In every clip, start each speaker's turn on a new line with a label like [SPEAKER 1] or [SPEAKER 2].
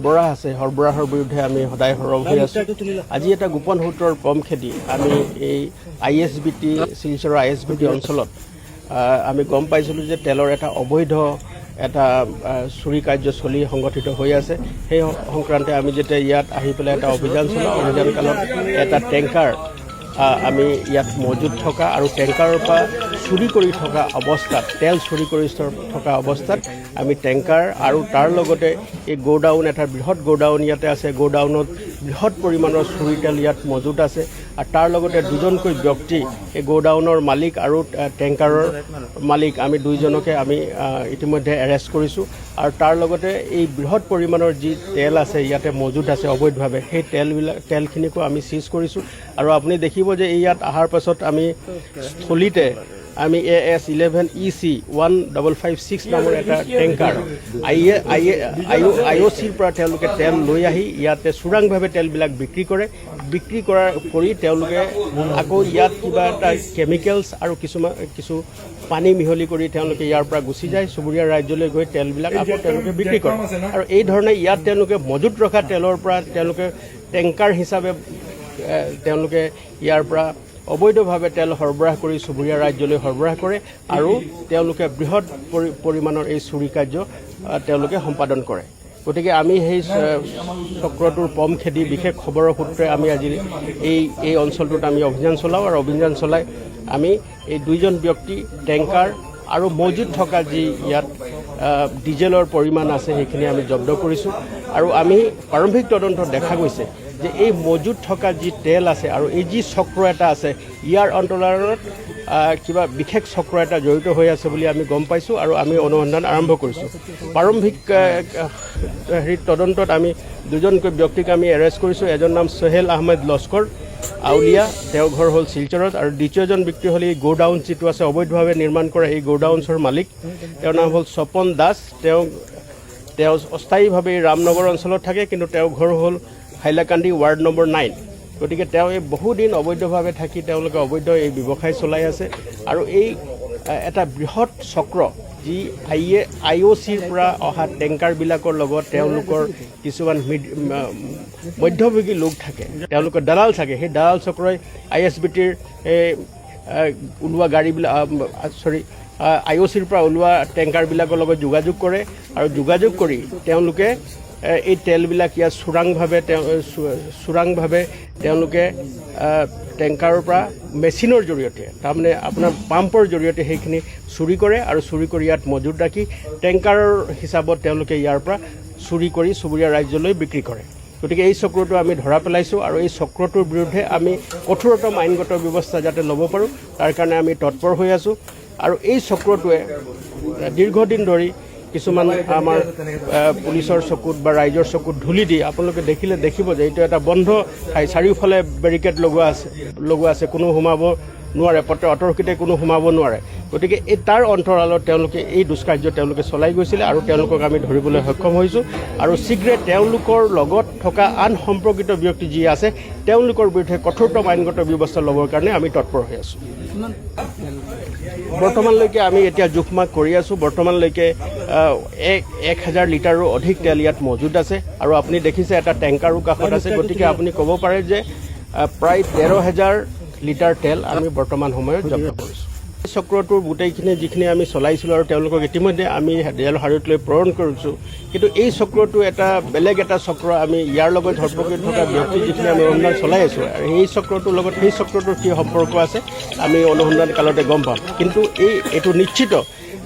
[SPEAKER 1] সৰবৰাহ আছে সৰবৰাহৰ বিৰুদ্ধে আমি সদায় সৰব হৈ আছোঁ। আজি এটা গোপন সূত্ৰৰ পম খেদি আমি এই ISBT শিলচৰৰ ISBT অঞ্চলত আমি গম পাইছিলোঁ যে তেলৰ এটা অবৈধ এটা চুৰি কাৰ্যচলী সংগঠিত হৈ আছে। সেই সংক্ৰান্তে আমি যেতিয়া ইয়াত আহি পেলাই এটা অভিযান চলাওঁ, অভিযান কালত এটা টেংকাৰ আমি ইয়াত মজুত থকা আৰু টেংকাৰৰ পৰা চুৰি কৰি থকা অৱস্থাত তেল চুৰি কৰি থকা অৱস্থাত আমি টেংকাৰ আৰু তাৰ লগতে এই গোডাউন এটা বৃহৎ গোডাউন ইয়াতে আছে। গোডাউনত বৃহৎ পৰিমাণৰ চুৰি তেল ইয়াত মজুত আছে আৰু তাৰ লগতে দুজনকৈ ব্যক্তি এই গোডাউনৰ মালিক আৰু টেংকাৰৰ মালিক আমি দুইজনকে আমি ইতিমধ্যে এৰেষ্ট কৰিছোঁ। আৰু তাৰ লগতে এই বৃহৎ পৰিমাণৰ যি তেল আছে ইয়াতে মজুত আছে অবৈধভাৱে, সেই তেলখিনিকো আমি চিজ কৰিছোঁ। আৰু আপুনি দেখিব যে ইয়াত অহাৰ পাছত আমি স্থলীতে আমি AS11EC 1556 নামৰ এটা টেংকাৰ IOCৰ পৰা তেওঁলোকে তেল লৈ আহি ইয়াতে চোৰাংভাৱে তেলবিলাক বিক্ৰী কৰি তেওঁলোকে আকৌ ইয়াত কিবা এটা কেমিকেলছ আৰু কিছু পানী মিহলি কৰি তেওঁলোকে ইয়াৰ পৰা গুচি যায়, চুবুৰীয়া ৰাজ্যলৈ গৈ তেলবিলাক আকৌ তেওঁলোকে বিক্ৰী কৰে। আৰু এই ধৰণে ইয়াত তেওঁলোকে মজুত ৰখা তেলৰ পৰা তেওঁলোকে টেংকাৰ হিচাপে তেওঁলোকে ইয়াৰ পৰা অবৈধভাৱে তেল সৰবৰাহ কৰি চুবুৰীয়া ৰাজ্যলৈ সৰবৰাহ কৰে আৰু তেওঁলোকে বৃহৎ পৰিমাণৰ এই চুৰি কাৰ্য তেওঁলোকে সম্পাদন কৰে। গতিকে আমি সেই চক্ৰটোৰ পম খেদি বিশেষ খবৰৰ সূত্ৰে আমি আজি এই অঞ্চলটোত আমি অভিযান চলাওঁ আৰু অভিযান চলাই আমি এই দুইজন ব্যক্তি টেংকাৰ আৰু মজুত থকা যি ইয়াত ডিজেলৰ পৰিমাণ আছে সেইখিনি আমি জব্দ কৰিছোঁ। আৰু আমি প্ৰাৰম্ভিক তদন্তত দেখা গৈছে যে এই মজুত থকা যি তেল আছে আৰু এই যি চক্ৰ এটা আছে ইয়াৰ অন্তৰালত কিবা বিশেষ চক্ৰ এটা জড়িত হৈ আছে বুলি আমি গম পাইছোঁ আৰু আমি অনুসন্ধান আৰম্ভ কৰিছোঁ। প্ৰাৰম্ভিক তদন্তত আমি দুজনকৈ ব্যক্তিক আমি এৰেষ্ট কৰিছোঁ। এজন নাম সোহেল আহমেদ লস্কৰ আউলিয়া, তেওঁৰ ঘৰ হ'ল শিলচৰত, আৰু দ্বিতীয়জন ব্যক্তি হ'ল এই গোডাউন যিটো আছে অবৈধভাৱে নিৰ্মাণ কৰা এই গোডাউনছৰ মালিক, তেওঁৰ নাম হ'ল স্বপন দাস। তেওঁ অস্থায়ীভাৱে ৰামনগৰ অঞ্চলত থাকে, কিন্তু তেওঁৰ ঘৰ হ'ল হাইলাকান্দি ৱাৰ্ড নম্বৰ 9। গতিকে তেওঁ এই বহুদিন অবৈধভাৱে থাকি তেওঁলোকে অবৈধ এই ব্যৱসায় চলাই আছে। আৰু এই এটা বৃহৎ চক্ৰ যি IOCৰ পৰা অহা টেংকাৰবিলাকৰ লগত তেওঁলোকৰ কিছুমান মধ্যভোগী লোক থাকে, তেওঁলোকৰ দালাল থাকে। সেই দালাল চক্ৰই ISBTৰ ওলোৱা গাড়ীবিলাক IOCৰ পৰা ওলোৱা টেংকাৰবিলাকৰ লগত যোগাযোগ কৰে আৰু যোগাযোগ কৰি তেওঁলোকে এই তেলবিলাক ইয়াত চোৰাংভাৱে তেওঁলোকে টেংকাৰৰ পৰা মেচিনৰ জৰিয়তে, তাৰমানে আপোনাৰ পাম্পৰ জৰিয়তে সেইখিনি চুৰি কৰে আৰু চুৰি কৰি ইয়াত মজুত ৰাখি টেংকাৰৰ হিচাপত তেওঁলোকে ইয়াৰ পৰা চুৰি কৰি চুবুৰীয়া ৰাজ্যলৈ বিক্ৰী কৰে। গতিকে এই চক্ৰটো আমি ধৰা পেলাইছোঁ আৰু এই চক্ৰটোৰ বিৰুদ্ধে আমি কঠোৰতম আইনগত ব্যৱস্থা যাতে ল'ব পাৰোঁ তাৰ কাৰণে আমি তৎপৰ হৈ আছোঁ। আৰু এই চক্ৰটোৱে দীৰ্ঘদিন ধৰি কিছুমান আমাৰ পুলিচৰ চকুত বা ৰাইজৰ চকুত ধূলি দি আপোনালোকে দেখিব যে এইটো এটা বন্ধ ঠাই, চাৰিওফালে বেৰিকেড লগোৱা আছে, কোনো সোমাব নোৱাৰে, অতৰ্কিতে কোনো সোমাব নোৱাৰে। গতিকে তাৰ অন্তৰালত তেওঁলোকে এই দুষ্কাৰ্য তেওঁলোকে চলাই গৈছিলে আৰু তেওঁলোকক আমি ধৰিবলৈ সক্ষম হৈছোঁ। আৰু শীঘ্ৰে তেওঁলোকৰ লগত থকা আন সম্পৰ্কিত ব্যক্তি যি আছে তেওঁলোকৰ বিৰুদ্ধে কঠোৰতম আইনগত ব্যৱস্থা ল'বৰ কাৰণে আমি তৎপৰ হৈ আছোঁ। বৰ্তমানলৈকে আমি এতিয়া জোখমাখ কৰি আছোঁ। বৰ্তমানলৈকে 1000 লিটাৰো অধিক তেল ইয়াত মজুত আছে আৰু আপুনি দেখিছে এটা টেংকাৰো কাষত আছে। গতিকে আপুনি ক'ব পাৰে যে প্ৰায় 13,000 লিটাৰ তেল আমি বৰ্তমান সময়ত জব্দ কৰিছোঁ। এই চক্ৰটোৰ গোটেইখিনি যিখিনি আমি চলাইছিলোঁ আৰু তেওঁলোকক ইতিমধ্যে আমি জেল হাজতলৈ প্ৰেৰণ কৰিছোঁ, কিন্তু এই চক্ৰটো এটা বেলেগ এটা চক্ৰ। আমি ইয়াৰ লগত ধৰ্মপকীত থকা ব্যক্তি যিখিনি আমি অনুসন্ধান চলাই আছোঁ আৰু এই চক্ৰটোৰ লগত সেই চক্ৰটোৰ কি সম্পৰ্ক আছে আমি অনুসন্ধান কালতে গম পাম। কিন্তু এইটো নিশ্চিত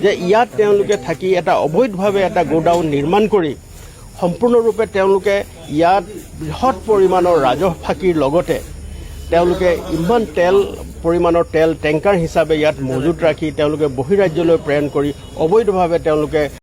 [SPEAKER 1] যে ইয়াত তেওঁলোকে থাকি এটা অবৈধভাৱে এটা গোডাউন নিৰ্মাণ কৰি সম্পূৰ্ণৰূপে তেওঁলোকে ইয়াত বৃহৎ পৰিমাণৰ ৰাজহ ফাঁকিৰ লগতে তেওঁলোকে ইমান পৰিমাণৰ তেল টেংকাৰ হিচাপে ইয়াত মজুত ৰাখি তেওঁলোকে বহিৰাজ্যলৈ প্ৰেৰণ কৰি অবৈধভাৱে তেওঁলোকে